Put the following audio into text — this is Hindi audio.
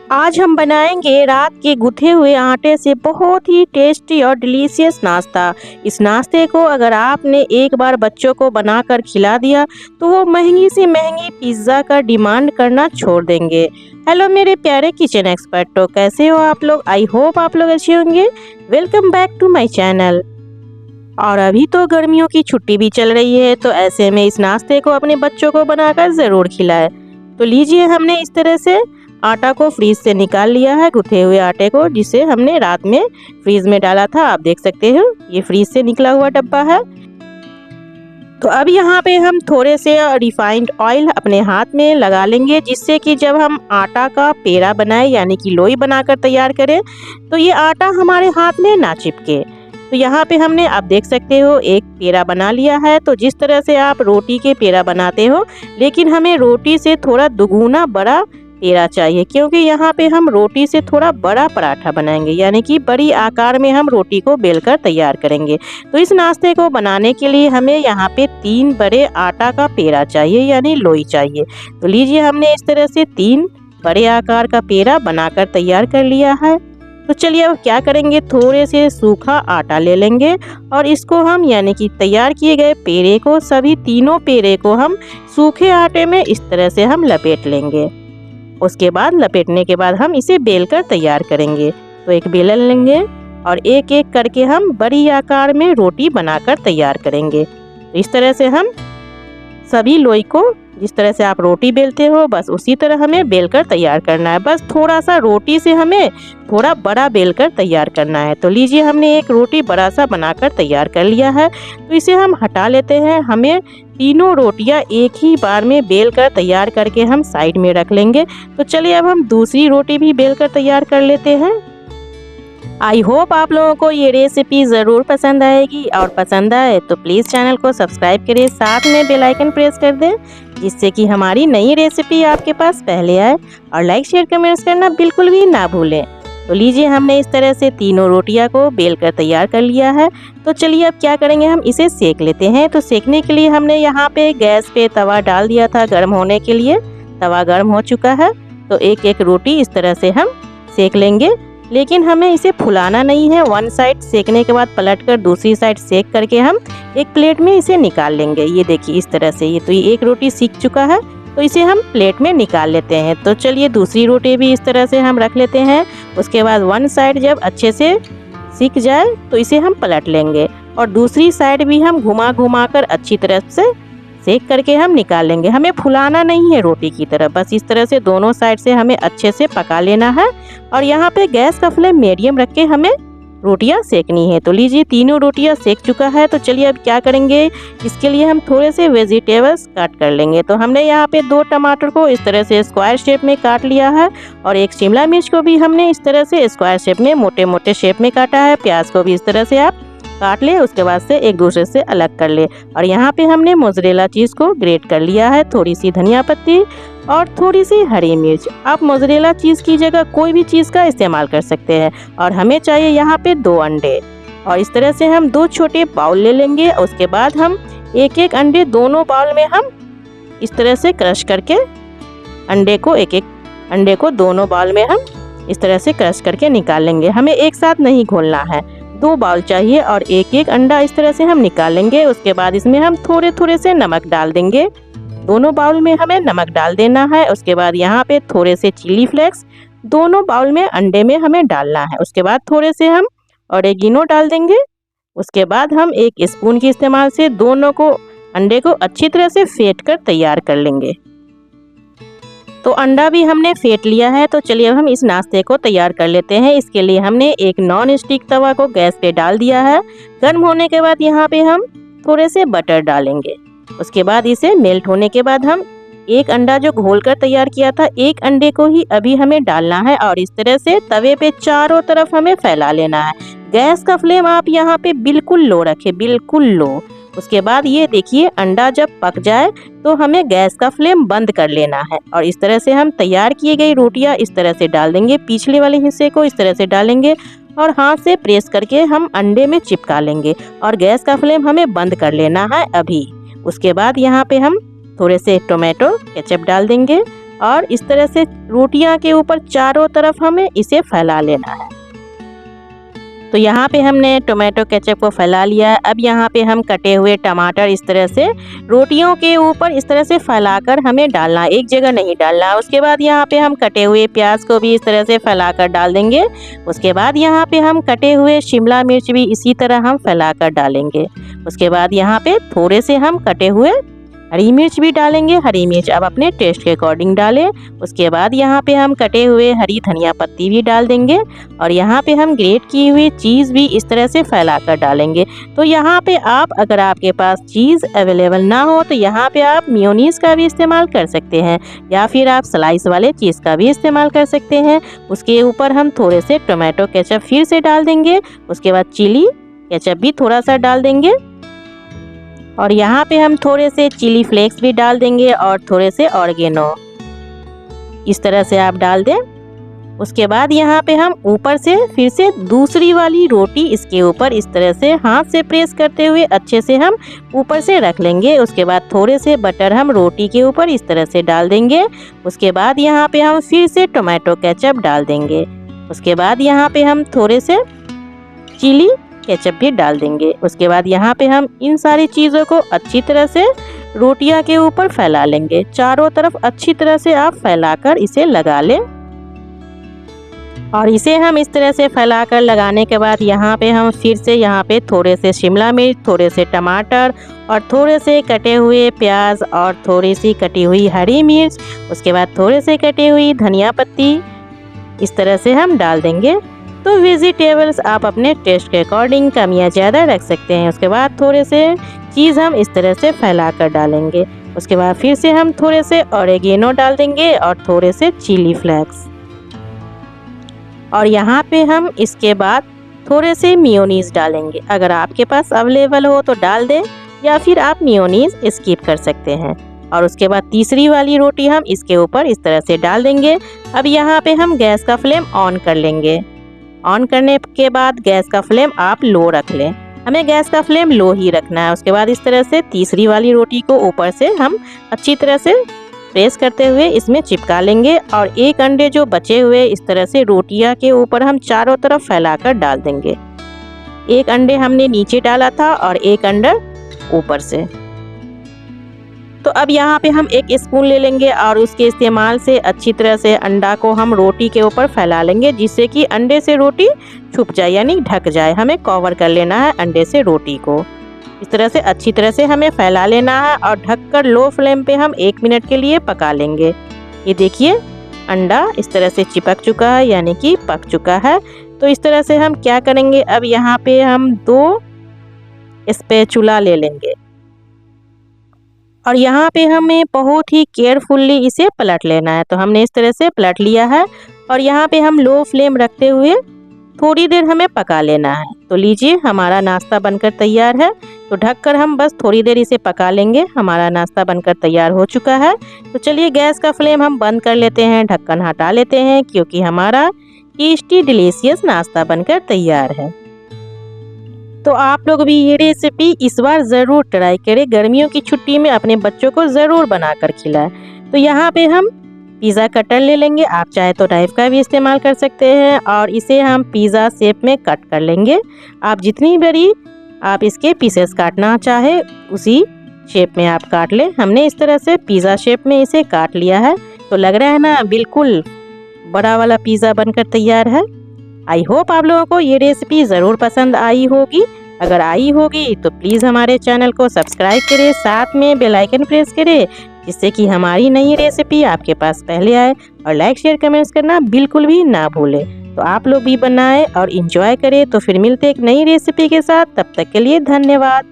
आज हम बनाएंगे रात के गूथे हुए आटे से बहुत ही टेस्टी और डिलीशियस नाश्ता। इस नाश्ते को अगर आपने एक बार बच्चों को बनाकर खिला दिया तो वो महंगी से महंगी पिज्ज़ा का डिमांड करना छोड़ देंगे। हेलो मेरे प्यारे किचन एक्सपर्टों, कैसे हो आप लोग? आई होप आप लोग अच्छे होंगे। Welcome back to my channel. और अभी तो गर्मियों की छुट्टी भी चल रही है, तो ऐसे में इस नाश्ते को अपने बच्चों को बनाकर ज़रूर खिलाएं। तो लीजिए, हमने इस तरह से आटा को फ्रीज से निकाल लिया है, गूथे हुए आटे को, जिसे हमने रात में फ्रीज में डाला था। आप देख सकते हो ये फ्रीज से निकला हुआ डब्बा है। तो अब यहाँ पे हम थोड़े से रिफाइंड ऑयल अपने हाथ में लगा लेंगे, जिससे कि जब हम आटा का पेड़ा बनाए यानी कि लोई बनाकर तैयार करें तो ये आटा हमारे हाथ में ना चिपके। तो यहाँ पे हमने, आप देख सकते हो, एक पेड़ा बना लिया है। तो जिस तरह से आप रोटी के पेड़ा बनाते हो, लेकिन हमें रोटी से थोड़ा दुगुना बड़ा पेड़ा चाहिए, क्योंकि यहाँ पे हम रोटी से थोड़ा बड़ा पराठा बनाएंगे, यानी कि बड़ी आकार में हम रोटी को बेलकर तैयार करेंगे। तो इस नाश्ते को बनाने के लिए हमें यहाँ पे 3 बड़े आटा का पेड़ा चाहिए, यानी लोई चाहिए। तो लीजिए, हमने इस तरह से 3 बड़े आकार का पेड़ा बनाकर तैयार कर लिया है। तो चलिए अब क्या करेंगे, थोड़े से सूखा आटा ले लेंगे और इसको हम, यानी कि तैयार किए गए पेड़े को, सभी तीनों पेड़े को हम सूखे आटे में इस तरह से हम लपेट लेंगे। उसके बाद लपेटने के बाद हम इसे बेलकर तैयार करेंगे। तो एक बेलन लेंगे और एक एक करके हम बड़ी आकार में रोटी बनाकर तैयार करेंगे। तो इस तरह से हम सभी लोई को, जिस तरह से आप रोटी बेलते हो, बस उसी तरह हमें बेलकर तैयार करना है। बस थोड़ा सा रोटी से हमें थोड़ा बड़ा बेलकर तैयार करना है। तो लीजिए, हमने एक रोटी बड़ा सा बनाकर तैयार कर लिया है। तो इसे हम हटा लेते हैं। हमें तीनों रोटियां एक ही बार में बेलकर तैयार करके हम साइड में रख लेंगे। तो चलिए अब हम दूसरी रोटी भी बेलकर तैयार कर लेते हैं। आई होप आप लोगों को ये रेसिपी ज़रूर पसंद आएगी, और पसंद आए तो प्लीज़ चैनल को सब्सक्राइब करें, साथ में बेल आइकन प्रेस कर दें, जिससे कि हमारी नई रेसिपी आपके पास पहले आए। और लाइक शेयर कमेंट्स करना बिल्कुल भी ना भूलें। तो लीजिए, हमने इस तरह से तीनों रोटियां को बेलकर तैयार कर लिया है। तो चलिए अब क्या करेंगे, हम इसे सेक लेते हैं। तो सेकने के लिए हमने यहाँ पे गैस पे तवा डाल दिया था गर्म होने के लिए। तवा गर्म हो चुका है। तो एक एक रोटी इस तरह से हम सेक लेंगे, लेकिन हमें इसे फुलाना नहीं है। वन साइड सेकने के बाद पलटकर दूसरी साइड सेक करके हम एक प्लेट में इसे निकाल लेंगे। ये देखिए इस तरह से। ये एक रोटी सीख चुका है, तो इसे हम प्लेट में निकाल लेते हैं। तो चलिए दूसरी रोटी भी इस तरह से हम रख लेते हैं। उसके बाद वन साइड जब अच्छे से सीख जाए तो इसे हम पलट लेंगे, और दूसरी साइड भी हम घुमा घुमा कर अच्छी तरह से सेक करके हम निकाल लेंगे। हमें फुलाना नहीं है रोटी की तरह, बस इस तरह से दोनों साइड से हमें अच्छे से पका लेना है। और यहाँ पे गैस का फ्लेम मीडियम रख के हमें रोटियां सेकनी है। तो लीजिए, तीनों रोटियां सेक चुका है। तो चलिए अब क्या करेंगे, इसके लिए हम थोड़े से वेजिटेबल्स काट कर लेंगे। तो हमने यहाँ पे 2 टमाटर को इस तरह से स्क्वायर शेप में काट लिया है, और एक शिमला मिर्च को भी हमने इस तरह से स्क्वायर शेप में, मोटे मोटे शेप में काटा है। प्याज को भी इस तरह से आप काट ले, उसके बाद से एक दूसरे से अलग कर ले। और यहाँ पे हमने मोज़रेला चीज़ को ग्रेट कर लिया है, थोड़ी सी धनिया पत्ती और थोड़ी सी हरी मिर्च। आप मोज़रेला चीज़ की जगह कोई भी चीज़ का इस्तेमाल कर सकते हैं। और हमें चाहिए यहाँ पे 2 अंडे, और इस तरह से हम 2 छोटे बाउल ले लेंगे। उसके बाद हम एक एक अंडे दोनों बाउल में हम इस तरह से क्रश करके अंडे को, एक एक अंडे को दोनों बाउल में हम इस तरह से क्रश करके निकाल लेंगे। हमें एक साथ नहीं घोलना है, 2 बाउल चाहिए, और एक एक अंडा इस तरह से हम निकाल लेंगे। उसके बाद इसमें हम थोड़े थोड़े से नमक डाल देंगे। दोनों बाउल में हमें नमक डाल देना है। उसके बाद यहाँ पे थोड़े से चिली फ्लेक्स दोनों बाउल में अंडे में हमें डालना है। उसके बाद थोड़े से हम ऑरेगिनो डाल देंगे। उसके बाद हम एक स्पून के इस्तेमाल से दोनों को, अंडे को अच्छी तरह से फेंट कर तैयार कर लेंगे। तो अंडा भी हमने फेंट लिया है। तो चलिए अब हम इस नाश्ते को तैयार कर लेते हैं। इसके लिए हमने एक नॉन स्टिक तवा को गैस पे डाल दिया है। गर्म होने के बाद यहाँ पे हम थोड़े से बटर डालेंगे। उसके बाद इसे मेल्ट होने के बाद हम एक अंडा जो घोल कर तैयार किया था, एक अंडे को ही अभी हमें डालना है, और इस तरह से तवे पे चारों तरफ हमें फैला लेना है। गैस का फ्लेम आप यहाँ पे बिल्कुल लो रखें, बिल्कुल लो। उसके बाद ये देखिए, अंडा जब पक जाए तो हमें गैस का फ्लेम बंद कर लेना है, और इस तरह से हम तैयार किए गई रोटियां इस तरह से डाल देंगे। पिछले वाले हिस्से को इस तरह से डालेंगे और हाथ से प्रेस करके हम अंडे में चिपका लेंगे, और गैस का फ्लेम हमें बंद कर लेना है अभी। उसके बाद यहाँ पे हम थोड़े से टोमेटो केचप डाल देंगे, और इस तरह से रोटियां के ऊपर चारों तरफ हमें इसे फैला लेना है। तो यहाँ पे हमने टोमेटो केचप को फैला लिया है। अब यहाँ पे हम कटे हुए टमाटर इस तरह से रोटियों के ऊपर इस तरह से फैलाकर हमें डालना है, एक जगह नहीं डालना है। उसके बाद यहाँ पे हम कटे हुए प्याज को भी इस तरह से फैलाकर डाल देंगे। उसके बाद यहाँ पे हम कटे हुए शिमला मिर्च भी इसी तरह हम फैलाकर डालेंगे। उसके बाद यहाँ पे थोड़े से हम कटे हुए हरी मिर्च भी डालेंगे। हरी मिर्च आप अपने टेस्ट के अकॉर्डिंग डालें। उसके बाद यहाँ पे हम कटे हुए हरी धनिया पत्ती भी डाल देंगे और यहाँ पे हम ग्रेट की हुई चीज़ भी इस तरह से फैलाकर डालेंगे। तो यहाँ पे आप, अगर आपके पास चीज़ अवेलेबल ना हो तो यहाँ पे आप मेयोनीज़ का भी इस्तेमाल कर सकते हैं या फिर आप स्लाइस वाले चीज़ का भी इस्तेमाल कर सकते हैं। उसके ऊपर हम थोड़े से टोमेटो केचप फिर से डाल देंगे। उसके बाद चिली केचप भी थोड़ा सा डाल देंगे और यहाँ पे हम थोड़े से चिली फ्लेक्स भी डाल देंगे और थोड़े से ऑरिगेनो, इस तरह से आप डाल दें। उसके बाद यहाँ पे हम ऊपर से फिर से दूसरी वाली रोटी इसके ऊपर इस तरह से हाथ से प्रेस करते हुए अच्छे से हम ऊपर से रख लेंगे। उसके बाद थोड़े से बटर हम रोटी के ऊपर इस तरह से डाल देंगे। उसके बाद यहाँ पे हम फिर से टोमेटो केचप डाल देंगे। उसके बाद यहाँ पे हम थोड़े से चिली केचप भी डाल देंगे। उसके बाद यहाँ पे हम इन सारी चीज़ों को अच्छी तरह से रोटियां के ऊपर फैला लेंगे। चारों तरफ अच्छी तरह से आप फैलाकर इसे लगा लें और इसे हम इस तरह से फैलाकर लगाने के बाद यहाँ पे हम फिर से यहाँ पे थोड़े से शिमला मिर्च, थोड़े से टमाटर और थोड़े से कटे हुए प्याज और थोड़ी सी कटी हुई हरी मिर्च, उसके बाद थोड़े से कटी हुई धनिया पत्ती इस तरह से हम डाल देंगे। तो वेजिटेबल्स आप अपने टेस्ट के अकॉर्डिंग कम या ज़्यादा रख सकते हैं। उसके बाद थोड़े से चीज़ हम इस तरह से फैला कर डालेंगे। उसके बाद फिर से हम थोड़े से ऑरिगेनो डाल देंगे और थोड़े से चिली फ्लेक्स और यहाँ पे हम इसके बाद थोड़े से मेयोनीज़ डालेंगे। अगर आपके पास अवेलेबल हो तो डाल दें या फिर आप मेयोनीज़ स्किप कर सकते हैं। और उसके बाद तीसरी वाली रोटी हम इसके ऊपर इस तरह से डाल देंगे। अब यहाँ पे हम गैस का फ्लेम ऑन कर लेंगे। ऑन करने के बाद गैस का फ्लेम आप लो रख लें, हमें गैस का फ्लेम लो ही रखना है। उसके बाद इस तरह से तीसरी वाली रोटी को ऊपर से हम अच्छी तरह से प्रेस करते हुए इसमें चिपका लेंगे और एक अंडे जो बचे हुए इस तरह से रोटियां के ऊपर हम चारों तरफ फैलाकर डाल देंगे। एक अंडे हमने नीचे डाला था और एक अंडा ऊपर से। तो अब यहाँ पे हम एक स्पून ले लेंगे और उसके इस्तेमाल से अच्छी तरह से अंडा को हम रोटी के ऊपर फैला लेंगे जिससे कि अंडे से रोटी छुप जाए यानी ढक जाए। हमें कवर कर लेना है अंडे से रोटी को, इस तरह से अच्छी तरह से हमें फैला लेना है और ढककर लो फ्लेम पे हम 1 मिनट के लिए पका लेंगे। ये देखिए अंडा इस तरह से चिपक चुका है यानी कि पक चुका है। तो इस तरह से हम क्या करेंगे, अब यहाँ पे हम 2 स्पैचुला ले लेंगे और यहाँ पे हमें बहुत ही केयरफुली इसे पलट लेना है। तो हमने इस तरह से पलट लिया है और यहाँ पे हम लो फ्लेम रखते हुए थोड़ी देर हमें पका लेना है। तो लीजिए हमारा नाश्ता बनकर तैयार है। तो ढककर हम बस थोड़ी देर इसे पका लेंगे। हमारा नाश्ता बनकर तैयार हो चुका है। तो चलिए गैस का फ्लेम हम बंद कर लेते हैं, ढक्कन हटा लेते हैं क्योंकि हमारा टेस्टी डिलीशियस नाश्ता बनकर तैयार है। तो आप लोग भी ये रेसिपी इस बार ज़रूर ट्राई करें। गर्मियों की छुट्टी में अपने बच्चों को ज़रूर बनाकर खिलाएं। तो यहाँ पे हम पिज़्ज़ा कटर ले लेंगे, आप चाहे तो नाइफ का भी इस्तेमाल कर सकते हैं और इसे हम पिज़्ज़ा शेप में कट कर लेंगे। आप जितनी बड़ी आप इसके पीसेस काटना चाहे उसी शेप में आप काट लें। हमने इस तरह से पिज़्ज़ा शेप में इसे काट लिया है। तो लग रहा है ना बिल्कुल बड़ा वाला पिज़्ज़ा बनकर तैयार है। आई होप आप लोगों को ये रेसिपी ज़रूर पसंद आई होगी। अगर आई होगी तो प्लीज़ हमारे चैनल को सब्सक्राइब करें, साथ में बेल आइकन प्रेस करें जिससे कि हमारी नई रेसिपी आपके पास पहले आए। और लाइक शेयर कमेंट्स करना बिल्कुल भी ना भूलें। तो आप लोग भी बनाएं और इंजॉय करें। तो फिर मिलते एक नई रेसिपी के साथ, तब तक के लिए धन्यवाद।